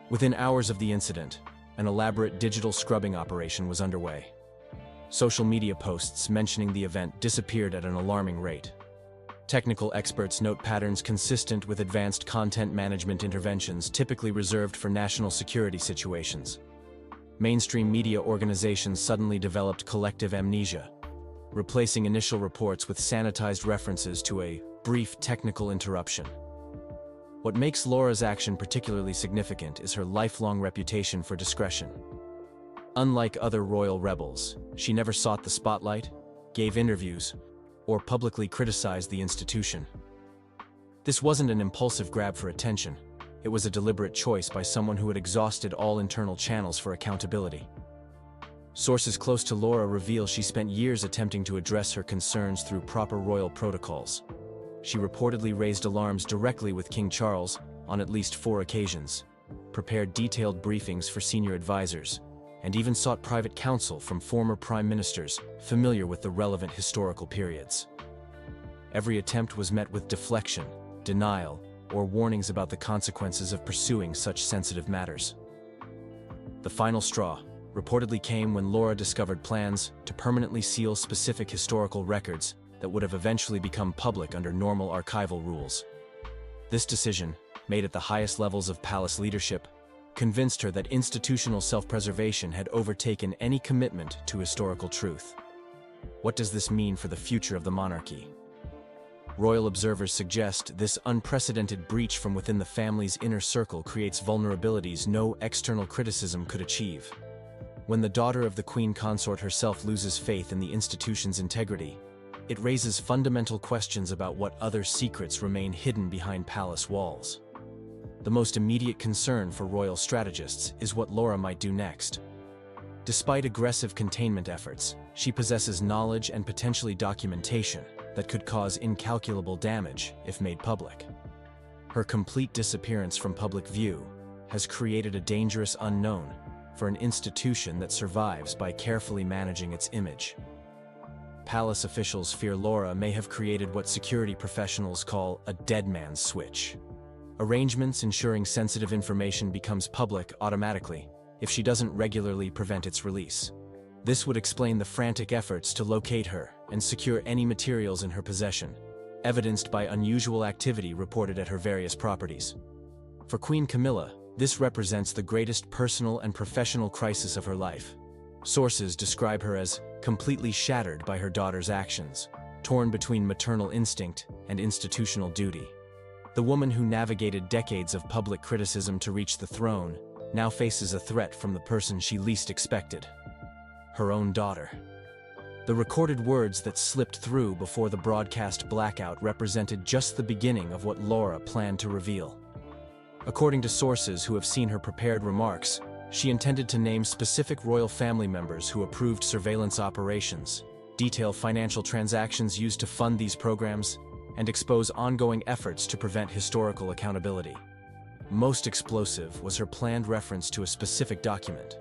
Within hours of the incident, an elaborate digital scrubbing operation was underway. Social media posts mentioning the event disappeared at an alarming rate. Technical experts note patterns consistent with advanced content management interventions typically reserved for national security situations. Mainstream media organizations suddenly developed collective amnesia, replacing initial reports with sanitized references to a brief technical interruption. What makes Laura's action particularly significant is her lifelong reputation for discretion. Unlike other royal rebels, she never sought the spotlight, gave interviews, or publicly criticized the institution. This wasn't an impulsive grab for attention. It was a deliberate choice by someone who had exhausted all internal channels for accountability. Sources close to Laura reveal she spent years attempting to address her concerns through proper royal protocols. She reportedly raised alarms directly with King Charles on at least 4 occasions, prepared detailed briefings for senior advisors, and even sought private counsel from former prime ministers familiar with the relevant historical periods. Every attempt was met with deflection, denial, or warnings about the consequences of pursuing such sensitive matters. The final straw reportedly came when Laura discovered plans to permanently seal specific historical records that that would have eventually become public under normal archival rules. This decision, made at the highest levels of palace leadership, convinced her that institutional self-preservation had overtaken any commitment to historical truth. What does this mean for the future of the monarchy? Royal observers suggest this unprecedented breach from within the family's inner circle creates vulnerabilities no external criticism could achieve. When the daughter of the queen consort herself loses faith in the institution's integrity, it raises fundamental questions about what other secrets remain hidden behind palace walls. The most immediate concern for royal strategists is what Laura might do next. Despite aggressive containment efforts, she possesses knowledge and potentially documentation that could cause incalculable damage if made public. Her complete disappearance from public view has created a dangerous unknown for an institution that survives by carefully managing its image. Palace officials fear Laura may have created what security professionals call a dead man's switch. Arrangements ensuring sensitive information becomes public automatically if she doesn't regularly prevent its release. This would explain the frantic efforts to locate her and secure any materials in her possession, evidenced by unusual activity reported at her various properties. For Queen Camilla, this represents the greatest personal and professional crisis of her life. Sources describe her as completely shattered by her daughter's actions, torn between maternal instinct and institutional duty. The woman who navigated decades of public criticism to reach the throne now faces a threat from the person she least expected: her own daughter. The recorded words that slipped through before the broadcast blackout represented just the beginning of what Laura planned to reveal. According to sources who have seen her prepared remarks, she intended to name specific royal family members who approved surveillance operations, detail financial transactions used to fund these programs, and expose ongoing efforts to prevent historical accountability. Most explosive was her planned reference to a specific document,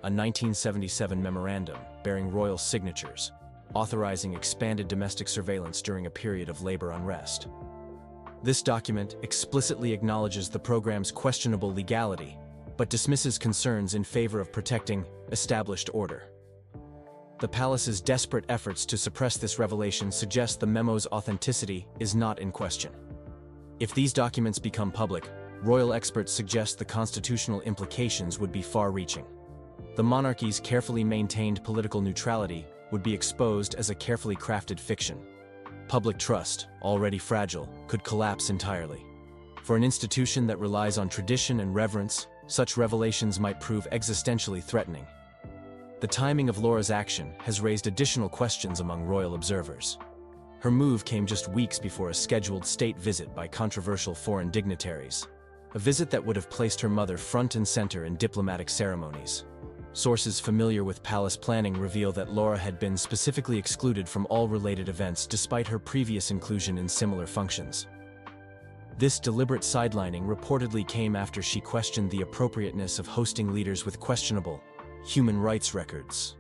a 1977 memorandum bearing royal signatures, authorizing expanded domestic surveillance during a period of labor unrest. This document explicitly acknowledges the program's questionable legality, but dismisses concerns in favor of protecting established order. The palace's desperate efforts to suppress this revelation suggest the memo's authenticity is not in question. If these documents become public, royal experts suggest the constitutional implications would be far-reaching. The monarchy's carefully maintained political neutrality would be exposed as a carefully crafted fiction. Public trust, already fragile, could collapse entirely. For an institution that relies on tradition and reverence, such revelations might prove existentially threatening. The timing of Laura's action has raised additional questions among royal observers. Her move came just weeks before a scheduled state visit by controversial foreign dignitaries, a visit that would have placed her mother front and center in diplomatic ceremonies. Sources familiar with palace planning reveal that Laura had been specifically excluded from all related events despite her previous inclusion in similar functions. This deliberate sidelining reportedly came after she questioned the appropriateness of hosting leaders with questionable human rights records.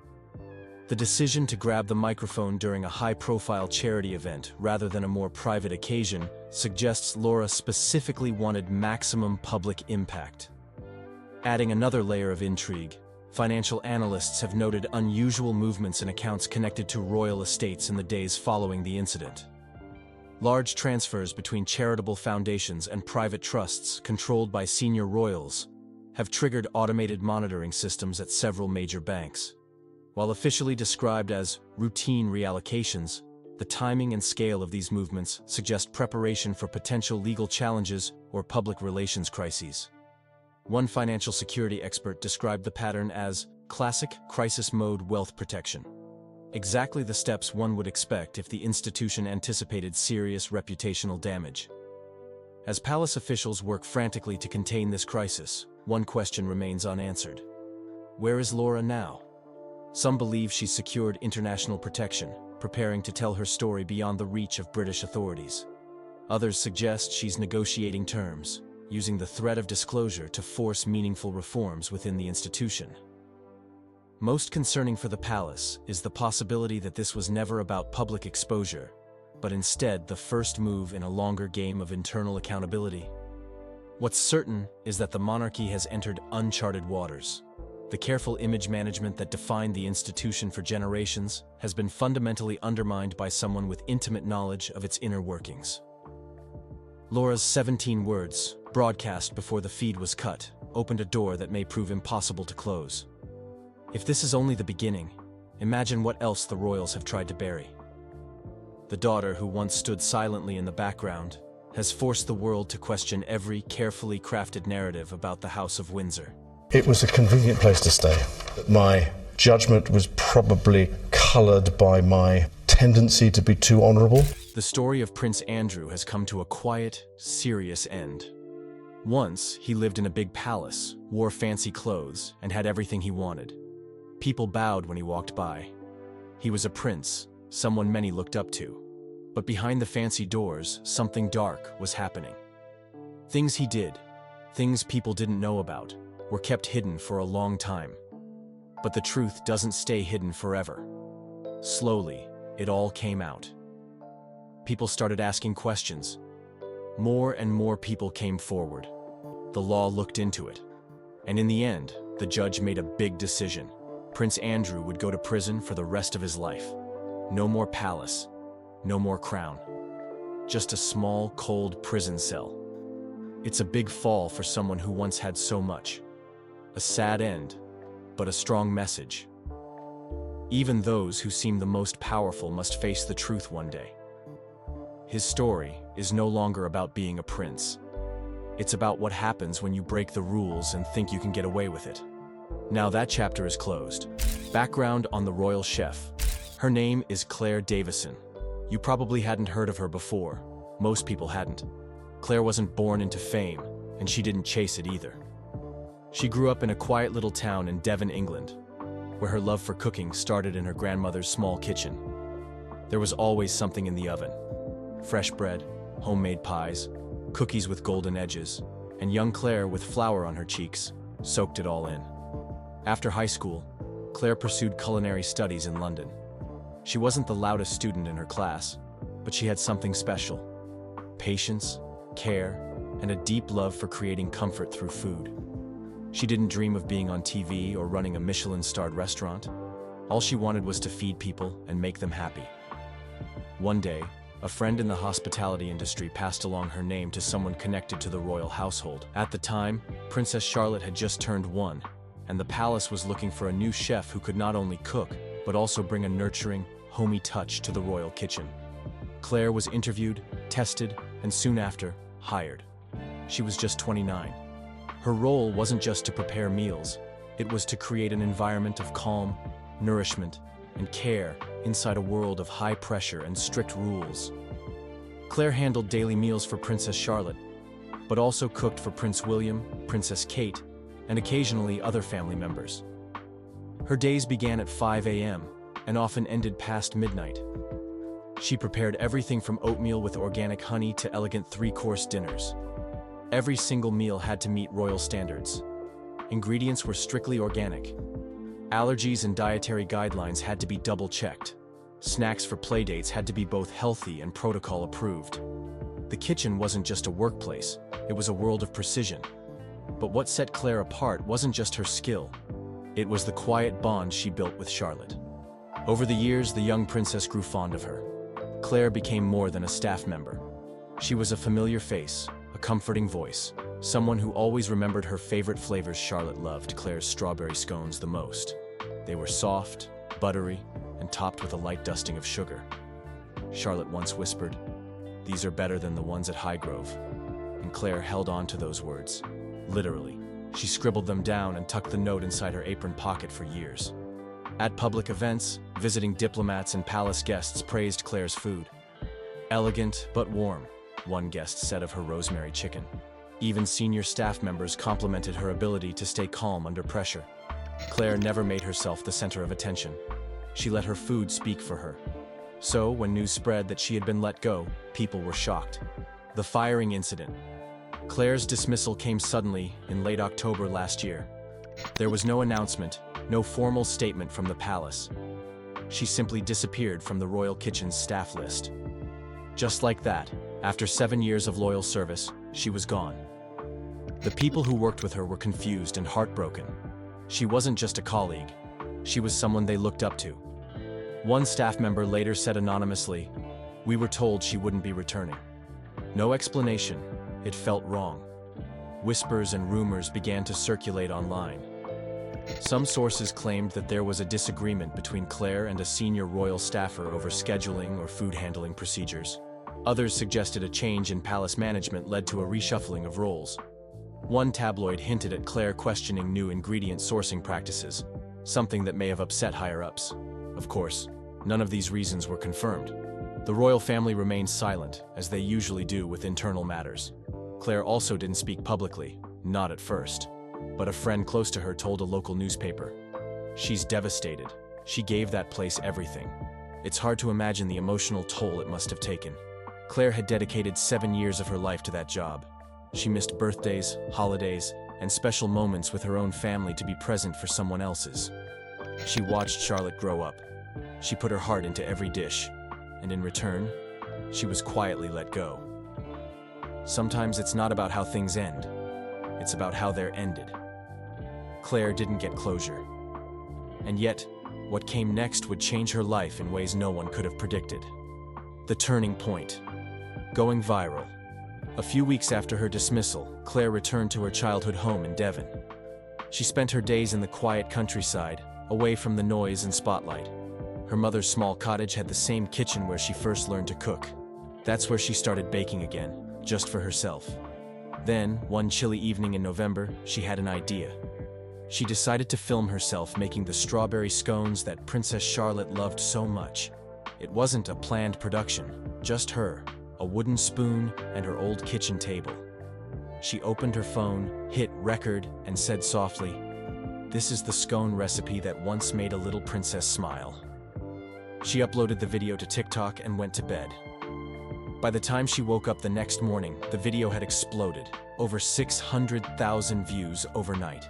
The decision to grab the microphone during a high-profile charity event rather than a more private occasion suggests Laura specifically wanted maximum public impact. Adding another layer of intrigue, financial analysts have noted unusual movements in accounts connected to royal estates in the days following the incident. Large transfers between charitable foundations and private trusts controlled by senior royals have triggered automated monitoring systems at several major banks. While officially described as routine reallocations, the timing and scale of these movements suggest preparation for potential legal challenges or public relations crises. One financial security expert described the pattern as classic crisis mode wealth protection. Exactly the steps one would expect if the institution anticipated serious reputational damage. As palace officials work frantically to contain this crisis, one question remains unanswered. Where is Laura now? Some believe she's secured international protection, preparing to tell her story beyond the reach of British authorities. Others suggest she's negotiating terms, using the threat of disclosure to force meaningful reforms within the institution. Most concerning for the palace is the possibility that this was never about public exposure, but instead the first move in a longer game of internal accountability. What's certain is that the monarchy has entered uncharted waters. The careful image management that defined the institution for generations has been fundamentally undermined by someone with intimate knowledge of its inner workings. Laura's 17 words, broadcast before the feed was cut, opened a door that may prove impossible to close. If this is only the beginning, imagine what else the royals have tried to bury. The daughter who once stood silently in the background has forced the world to question every carefully crafted narrative about the House of Windsor. It was a convenient place to stay. My judgment was probably coloured by my tendency to be too honourable. The story of Prince Andrew has come to a quiet, serious end. Once, he lived in a big palace, wore fancy clothes, and had everything he wanted. People bowed when he walked by. He was a prince, someone many looked up to. But behind the fancy doors, something dark was happening. Things he did, things people didn't know about, were kept hidden for a long time. But the truth doesn't stay hidden forever. Slowly, it all came out. People started asking questions. More and more people came forward. The law looked into it. And in the end, the judge made a big decision. Prince Andrew would go to prison for the rest of his life. No more palace, no more crown. Just a small, cold prison cell. It's a big fall for someone who once had so much. A sad end, but a strong message. Even those who seem the most powerful must face the truth one day. His story is no longer about being a prince. It's about what happens when you break the rules and think you can get away with it. Now that chapter is closed. Background on the royal chef. Her name is Claire Davison. You probably hadn't heard of her before. Most people hadn't. Claire wasn't born into fame, and she didn't chase it either. She grew up in a quiet little town in Devon, England, where her love for cooking started in her grandmother's small kitchen. There was always something in the oven. Fresh bread, homemade pies, cookies with golden edges, and young Claire, with flour on her cheeks, soaked it all in. After high school, Claire pursued culinary studies in London. She wasn't the loudest student in her class, but she had something special. Patience, care, and a deep love for creating comfort through food. She didn't dream of being on TV or running a Michelin-starred restaurant. All she wanted was to feed people and make them happy. One day, a friend in the hospitality industry passed along her name to someone connected to the royal household. At the time, Princess Charlotte had just turned 1, and the palace was looking for a new chef who could not only cook, but also bring a nurturing, homey touch to the royal kitchen. Claire was interviewed, tested, and soon after, hired. She was just 29. Her role wasn't just to prepare meals, it was to create an environment of calm, nourishment, and care inside a world of high pressure and strict rules. Claire handled daily meals for Princess Charlotte, but also cooked for Prince William, Princess Kate, and occasionally other family members. Her days began at 5 a.m. and often ended past midnight. She prepared everything from oatmeal with organic honey to elegant 3-course dinners. Every single meal had to meet royal standards. Ingredients were strictly organic. Allergies and dietary guidelines had to be double-checked. Snacks for playdates had to be both healthy and protocol approved. The kitchen wasn't just a workplace, it was a world of precision. But what set Claire apart wasn't just her skill, it was the quiet bond she built with Charlotte. Over the years, the young princess grew fond of her. Claire became more than a staff member. She was a familiar face, a comforting voice, someone who always remembered her favorite flavors. Charlotte loved Claire's strawberry scones the most. They were soft, buttery, and topped with a light dusting of sugar. Charlotte once whispered, "These are better than the ones at Highgrove." And Claire held on to those words. Literally, she scribbled them down and tucked the note inside her apron pocket for years. At public events, visiting diplomats and palace guests praised Claire's food. "Elegant but warm," one guest said of her rosemary chicken. Even senior staff members complimented her ability to stay calm under pressure. Claire never made herself the center of attention. She let her food speak for her. So, when news spread that she had been let go, people were shocked. The firing incident. Claire's dismissal came suddenly in late October last year. There was no announcement, no formal statement from the palace. She simply disappeared from the royal kitchen's staff list. Just like that, after 7 years of loyal service, she was gone. The people who worked with her were confused and heartbroken. She wasn't just a colleague. She was someone they looked up to. One staff member later said anonymously, "We were told she wouldn't be returning." No explanation. It felt wrong. Whispers and rumors began to circulate online. Some sources claimed that there was a disagreement between Claire and a senior royal staffer over scheduling or food handling procedures. Others suggested a change in palace management led to a reshuffling of roles. One tabloid hinted at Claire questioning new ingredient sourcing practices, something that may have upset higher-ups. Of course, none of these reasons were confirmed. The royal family remained silent, as they usually do with internal matters. Claire also didn't speak publicly, not at first. But a friend close to her told a local newspaper. "She's devastated. She gave that place everything." It's hard to imagine the emotional toll it must have taken. Claire had dedicated 7 years of her life to that job. She missed birthdays, holidays, and special moments with her own family to be present for someone else's. She watched Charlotte grow up. She put her heart into every dish, and in return, she was quietly let go. Sometimes it's not about how things end. It's about how they're ended. Claire didn't get closure. And yet, what came next would change her life in ways no one could have predicted. The turning point. Going viral. A few weeks after her dismissal, Claire returned to her childhood home in Devon. She spent her days in the quiet countryside, away from the noise and spotlight. Her mother's small cottage had the same kitchen where she first learned to cook. That's where she started baking again, just for herself. Then, one chilly evening in November, she had an idea. She decided to film herself making the strawberry scones that Princess Charlotte loved so much. It wasn't a planned production, just her, a wooden spoon, and her old kitchen table. She opened her phone, hit record, and said softly, "This is the scone recipe that once made a little princess smile." She uploaded the video to TikTok and went to bed. By the time she woke up the next morning, the video had exploded, over 600,000 views overnight.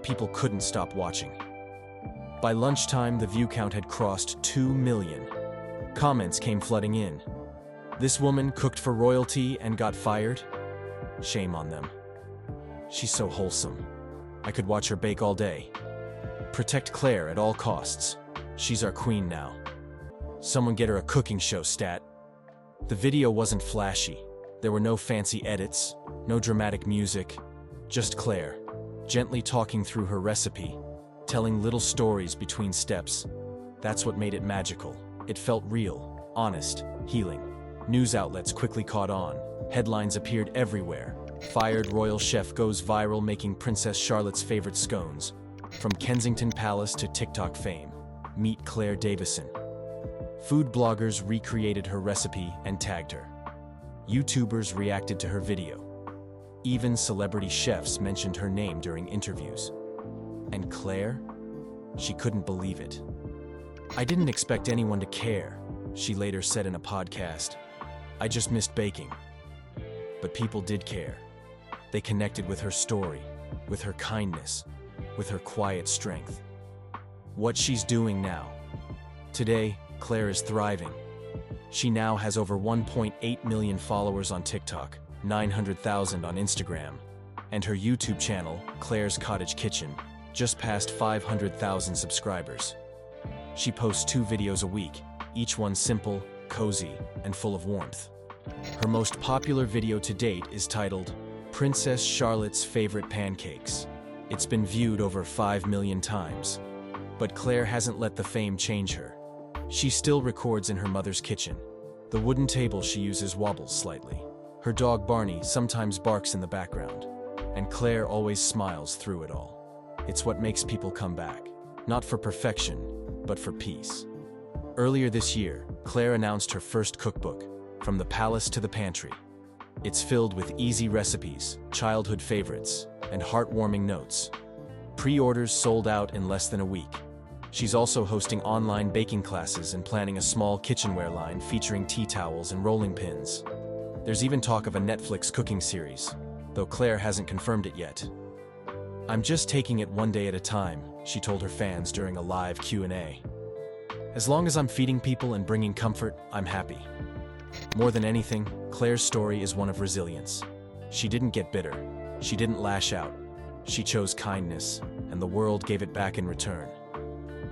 People couldn't stop watching. By lunchtime, the view count had crossed 2 million. Comments came flooding in. "This woman cooked for royalty and got fired? Shame on them. She's so wholesome. I could watch her bake all day. Protect Claire at all costs. She's our queen now. Someone get her a cooking show, stat." The video wasn't flashy. There were no fancy edits, no dramatic music, just Claire, gently talking through her recipe, telling little stories between steps. That's what made it magical. It felt real, honest, healing. News outlets quickly caught on. Headlines appeared everywhere. "Fired royal chef goes viral making Princess Charlotte's favorite scones." From Kensington Palace to TikTok fame, meet Claire Davison. Food bloggers recreated her recipe and tagged her. YouTubers reacted to her video. Even celebrity chefs mentioned her name during interviews. And Claire? She couldn't believe it. "I didn't expect anyone to care," she later said in a podcast. "I just missed baking." But people did care. They connected with her story, with her kindness, with her quiet strength. What she's doing now. Today, Claire is thriving. She now has over 1.8 million followers on TikTok, 900,000 on Instagram, and her YouTube channel, Claire's Cottage Kitchen, just passed 500,000 subscribers. She posts 2 videos a week, each one simple, cozy, and full of warmth. Her most popular video to date is titled, "Princess Charlotte's Favorite Pancakes." It's been viewed over 5 million times. But Claire hasn't let the fame change her. She still records in her mother's kitchen. The wooden table she uses wobbles slightly. Her dog Barney sometimes barks in the background. And Claire always smiles through it all. It's what makes people come back. Not for perfection, but for peace. Earlier this year, Claire announced her first cookbook, From the Palace to the Pantry. It's filled with easy recipes, childhood favorites, and heartwarming notes. Pre-orders sold out in less than a week. She's also hosting online baking classes and planning a small kitchenware line featuring tea towels and rolling pins. There's even talk of a Netflix cooking series, though Claire hasn't confirmed it yet. "I'm just taking it one day at a time," she told her fans during a live Q&A. "As long as I'm feeding people and bringing comfort, I'm happy." More than anything, Claire's story is one of resilience. She didn't get bitter. She didn't lash out. She chose kindness, and the world gave it back in return.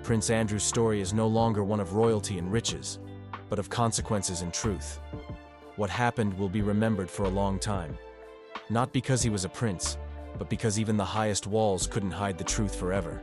Prince Andrew's story is no longer one of royalty and riches, but of consequences and truth. What happened will be remembered for a long time. Not because he was a prince, but because even the highest walls couldn't hide the truth forever.